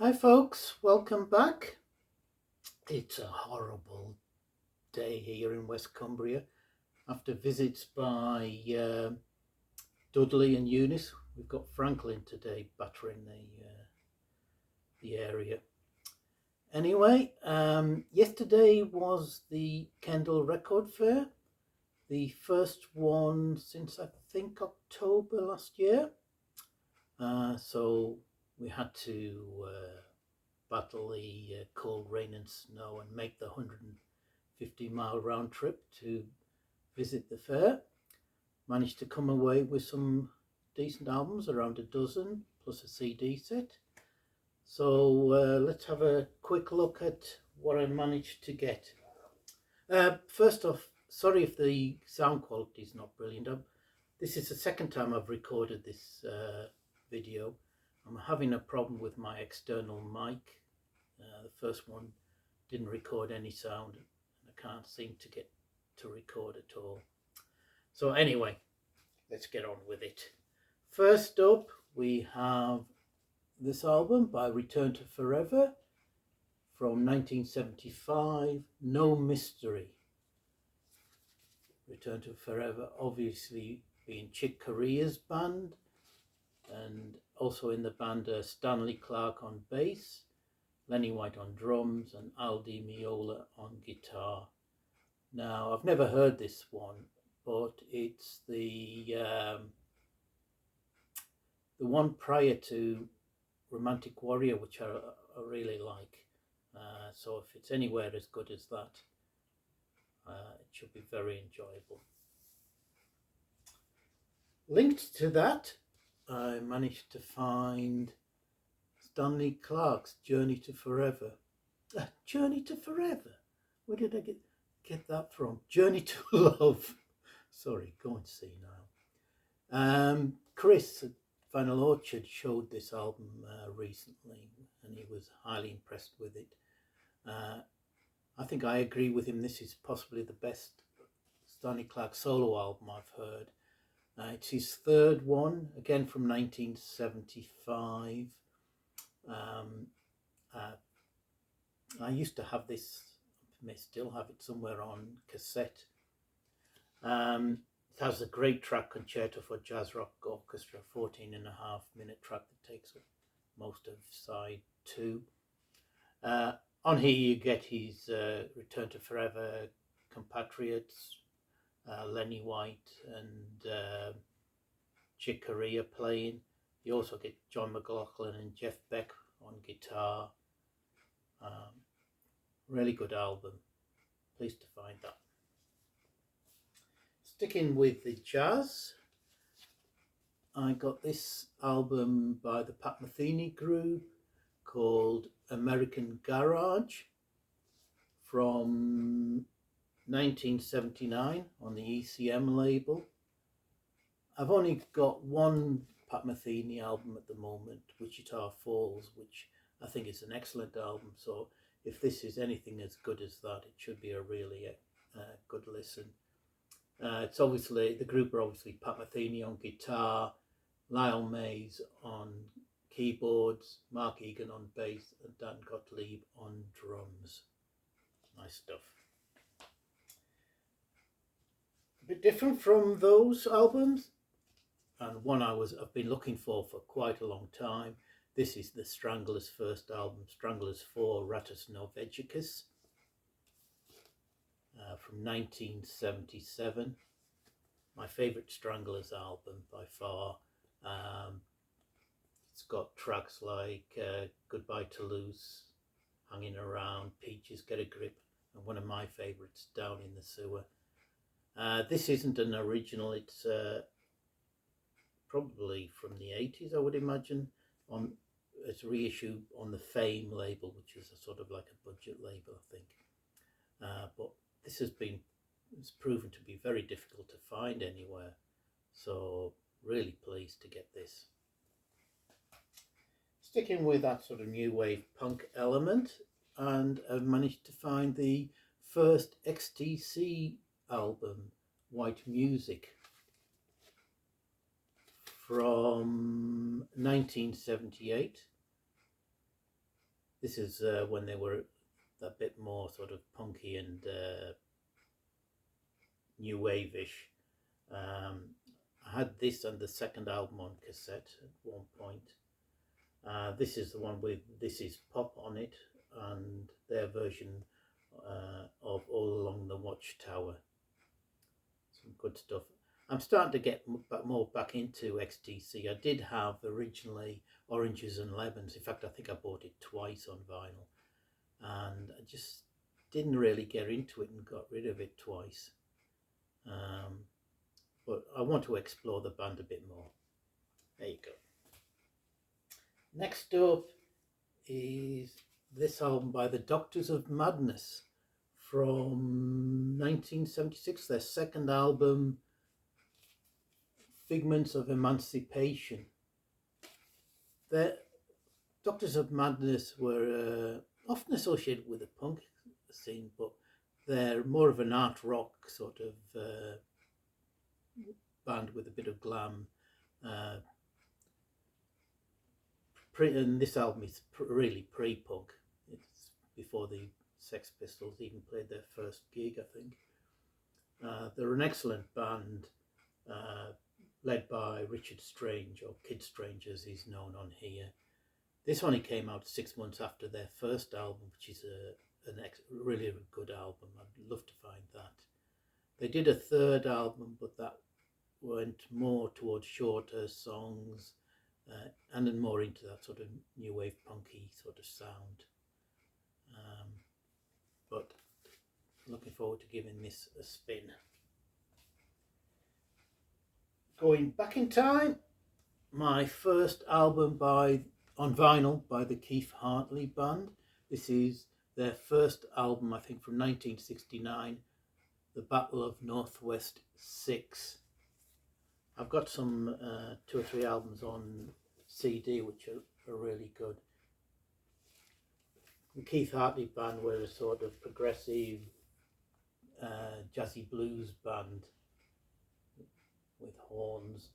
Hi folks, welcome back. It's a horrible day here in West Cumbria. After visits by Dudley and Eunice, we've got Franklin today battering the area. Anyway, yesterday was the Kendal Record Fair, the first one since I think October last year. So we had to battle the cold rain and snow and make the 150-mile round trip to visit the fair. Managed to come away with some decent albums, around a dozen, plus a CD set. So let's have a quick look at what I managed to get. First off, sorry if the sound quality is not brilliant. This is the second time I've recorded this video. I'm having a problem with my external mic. The first one didn't record any sound, and I can't seem to get to record at all. So anyway, let's get on with it. First up, we have this album by Return to Forever from 1975, No Mystery. Return to Forever obviously being Chick Corea's band, and also in the band Stanley Clarke on bass, Lenny White on drums, and Al Di Meola on guitar. Now, I've never heard this one, but it's the one prior to Romantic Warrior, which I really like. So if it's anywhere as good as that, it should be very enjoyable. Linked to that, I managed to find Stanley Clarke's Journey to Forever. Journey to Forever? Where did I get that from? Journey to Love. Sorry, go and see now. Chris at Final Orchard showed this album recently, and he was highly impressed with it. I think I agree with him. This is possibly the best Stanley Clarke solo album I've heard. It's his third one, again from 1975. I used to have this, may still have it somewhere on cassette. It has a great track, Concerto for Jazz Rock Orchestra, 14.5-minute track that takes up most of side 2. On here you get his Return to Forever compatriots, Lenny White and Chick Corea playing. You also get John McLaughlin and Jeff Beck on guitar. Really good album. Pleased to find that. Sticking with the jazz, I got this album by the Pat Metheny group called American Garage from 1979 on the ECM label. I've only got one Pat Metheny album at the moment, Wichita Falls, which I think is an excellent album. So if this is anything as good as that, it should be a really good listen. It's obviously, the group are obviously Pat Metheny on guitar, Lyle Mays on keyboards, Mark Egan on bass, and Dan Gottlieb on drums. Nice stuff. A bit different from those albums, and one I've been looking for quite a long time. This is the Stranglers' first album, Stranglers 4 Ratus Norvegicus, from 1977. My favourite Stranglers album by far. It's got tracks like Goodbye Toulouse, Hanging Around, Peaches, Get a Grip, and one of my favourites, Down in the Sewer. This isn't an original, it's probably from the 80s, I would imagine. It's reissued on the Fame label, which is a sort of like a budget label, I think. But this it's proven to be very difficult to find anywhere. So really pleased to get this. Sticking with that sort of new wave punk element, and I've managed to find the first XTC album, White Music, from 1978. This is when they were a bit more sort of punky and new wave-ish. I had this and the second album on cassette at one point. This is the one with This Is Pop on it, and their version of All Along the Watchtower. Some good stuff. I'm starting to get more back into XTC. I did have originally Oranges and Lemons. In fact, I think I bought it twice on vinyl, and I just didn't really get into it and got rid of it twice. But I want to explore the band a bit more. There you go. Next up is this album by the Doctors of Madness from 1976, their second album, Figments of Emancipation. The Doctors of Madness were often associated with the punk scene, but they're more of an art rock sort of band with a bit of glam. And this album is really pre-punk. It's before the Sex Pistols even played their first gig, I think. They're an excellent band, led by Richard Strange, or Kid Strange as he's known on here. This one came out 6 months after their first album, which is really a good album. I'd love to find that. They did a third album, but that went more towards shorter songs and then more into that sort of new wave punky sort of sound. But looking forward to giving this a spin. Going back in time, my first album on vinyl by the Keith Hartley Band. This is their first album, I think, from 1969, The Battle of Northwest 6. I've got some 2 or 3 albums on CD which are really good. The Keith Hartley Band were a sort of progressive jazzy blues band with horns,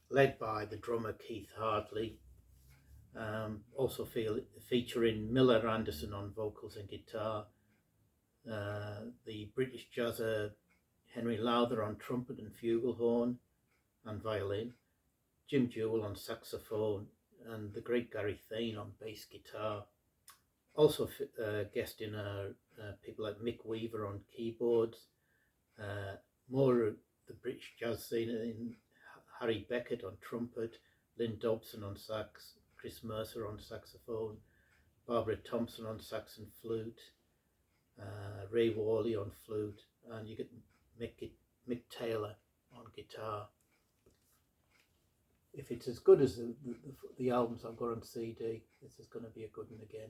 led by the drummer Keith Hartley. Also featuring Miller Anderson on vocals and guitar, the British jazzer Henry Lowther on trumpet and flugelhorn and violin, Jim Jewell on saxophone, and the great Gary Thane on bass guitar. Also guesting people like Mick Weaver on keyboards, more of the British jazz scene in Harry Beckett on trumpet, Lynn Dobson on sax, Chris Mercer on saxophone, Barbara Thompson on sax and flute, Ray Worley on flute, and you get Mick Taylor on guitar. If it's as good as the albums I've got on CD, this is going to be a good one again.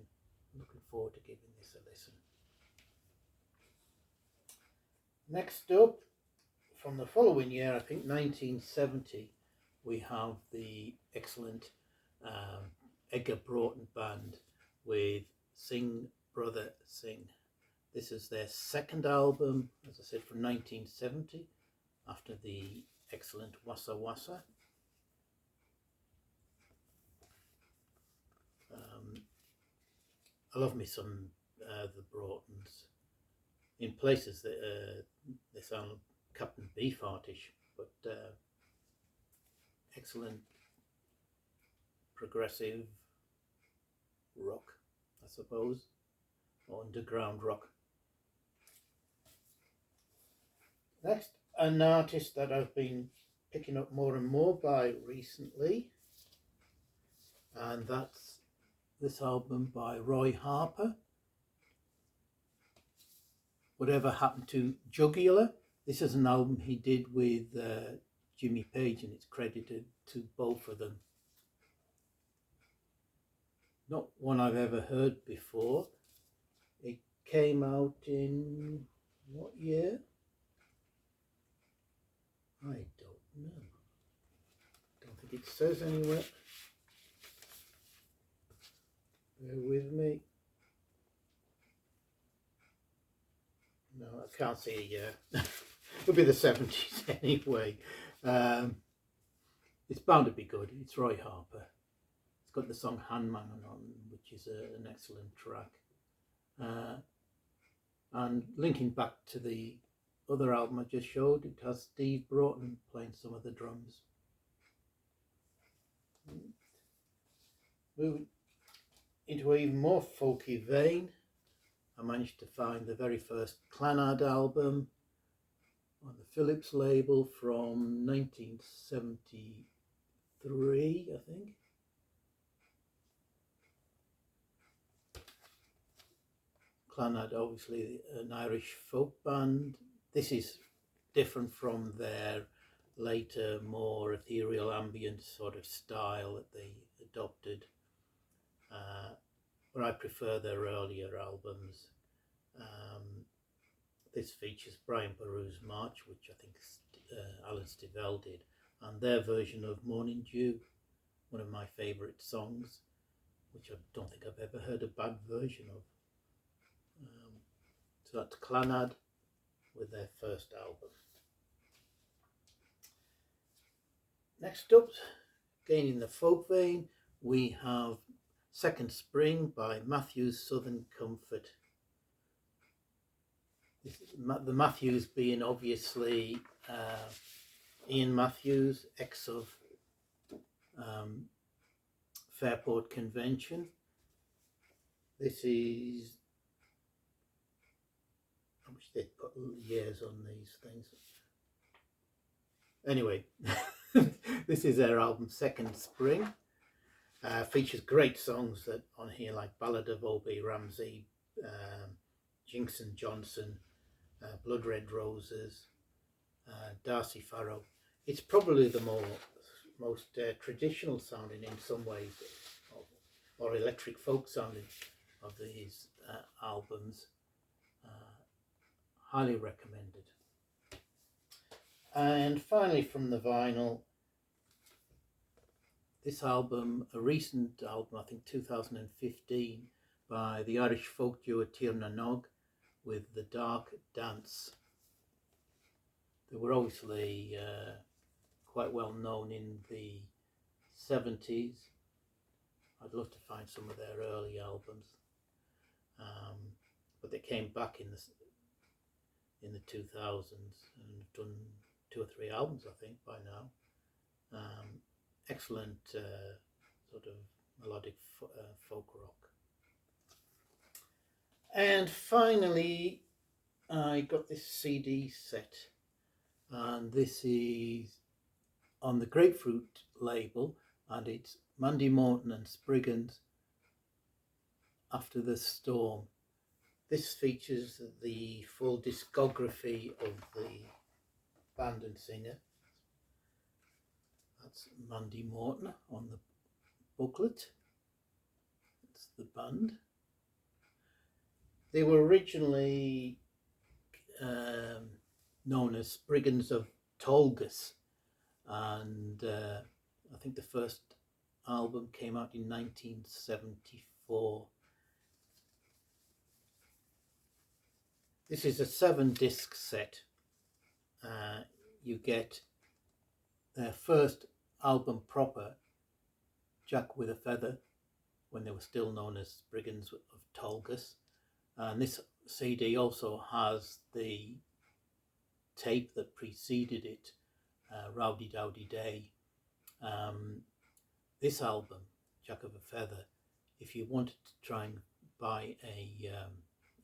I'm looking forward to giving this a listen. Next up, from the following year, I think 1970, we have the excellent Edgar Broughton Band with Sing Brother Sing. This is their second album, as I said, from 1970, after the excellent Wassa Wassa. I love me some the Broughtons. In places they sound Captain Beefheartish, but excellent progressive rock, I suppose, or underground rock. Next, an artist that I've been picking up more and more by recently, and that's this album by Roy Harper, Whatever Happened to Jugular. This is an album he did with Jimmy Page, and it's credited to both of them. Not one I've ever heard before. It came out in what year? I don't know. Don't think it says anywhere. Bear with me. No, I can't see a year. It'll be the 70s anyway. It's bound to be good. It's Roy Harper. It's got the song Handman on, which is an excellent track. And linking back to the other album I just showed, it has Steve Broughton playing some of the drums. Moving into an even more folky vein, I managed to find the very first Clannad album on the Phillips label from 1973, I think. Clannad, obviously an Irish folk band. This is different from their later, more ethereal, ambient sort of style that they adopted. But I prefer their earlier albums. This features Brian Boru's March, which I think Alan Stivell did, and their version of Morning Dew, one of my favourite songs, which I don't think I've ever heard a bad version of. So that's Clannad with their first album. Next up, again in the folk vein, we have Second Spring by Matthews Southern Comfort. The Matthews being obviously Ian Matthews, ex of Fairport Convention. This is, I wish they'd put years on these things. Anyway, this is their album Second Spring. Features great songs that on here like Ballad of O.B. Ramsey, Jinx and Johnson, Blood Red Roses, Darcy Farrow. It's probably the most traditional sounding in some ways, or electric folk sounding of these albums. Highly recommended. And finally from the vinyl, this album, a recent album, I think 2015, by the Irish folk duo Tiernanog with The Dark Dance. They were obviously quite well known in the 70s. I'd love to find some of their early albums, but they came back in the 2000s and have done 2 or 3 albums, I think, by now. Excellent sort of melodic folk rock. And finally, I got this CD set, and this is on the Grapefruit label, and it's Mandy Morton and Spriggans, After the Storm. This features the full discography of the band and singer. That's Mandy Morton on the booklet. That's the band. They were originally known as Spriggans of Tolgus, and I think the first album came out in 1974. This is a 7-disc set. You get their first album proper, Jack with a Feather, when they were still known as Spriggans of Tolgus. And this CD also has the tape that preceded it, Rowdy Dowdy Day. This album, Jack of a Feather, if you wanted to try and buy a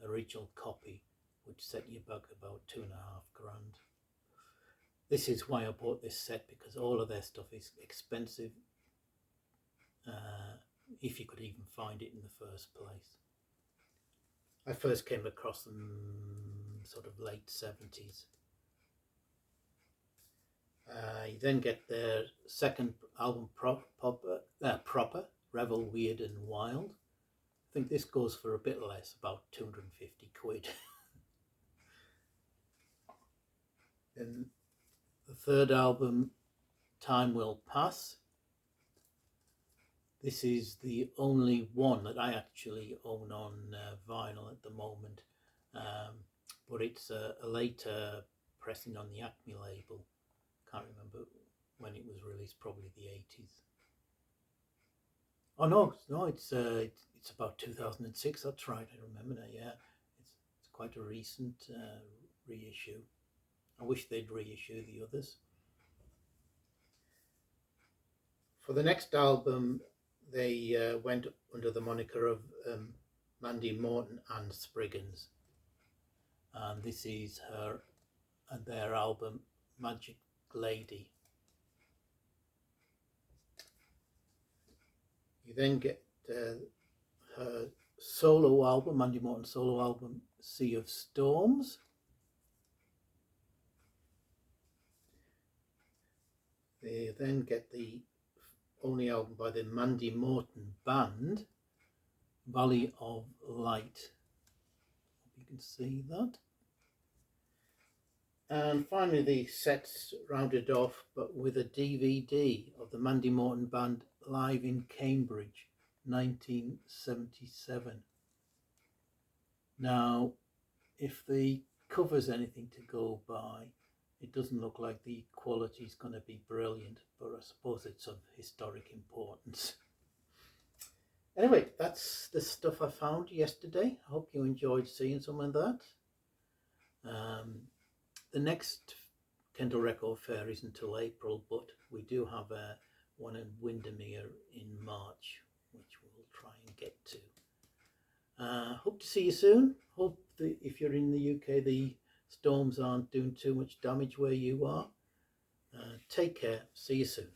original copy, would set you back about $2.5 grand. This is why I bought this set, because all of their stuff is expensive, if you could even find it in the first place. I first came across them sort of late 70s. You then get their second album proper, Revel, Weird and Wild. I think this goes for a bit less, about 250 quid. Then the third album, Time Will Pass. This is the only one that I actually own on vinyl at the moment, but it's a later pressing on the Acme label. Can't remember when it was released, probably the 80s. Oh no, it's about 2006. That's right. I remember now. Yeah, it's quite a recent reissue. I wish they'd reissue the others. For the next album, they went under the moniker of Mandy Morton and Spriggans, and this is her and their album Magic Lady. You then get her solo album, Mandy Morton's solo album, Sea of Storms. They then get the only album by the Mandy Morton Band, Valley of Light. You can see that. And finally, the set's rounded off, but with a DVD of the Mandy Morton Band live in Cambridge, 1977. Now, if the cover's anything to go by, it doesn't look like the quality's going to be brilliant, but I suppose it's of historic importance. Anyway, that's the stuff I found yesterday. I hope you enjoyed seeing some of that. The next Kendal Record Fair isn't until April, but we do have one in Windermere in March, which we'll try and get to. Hope to see you soon. Hope that if you're in the UK, the storms aren't doing too much damage where you are. Take care. See you soon.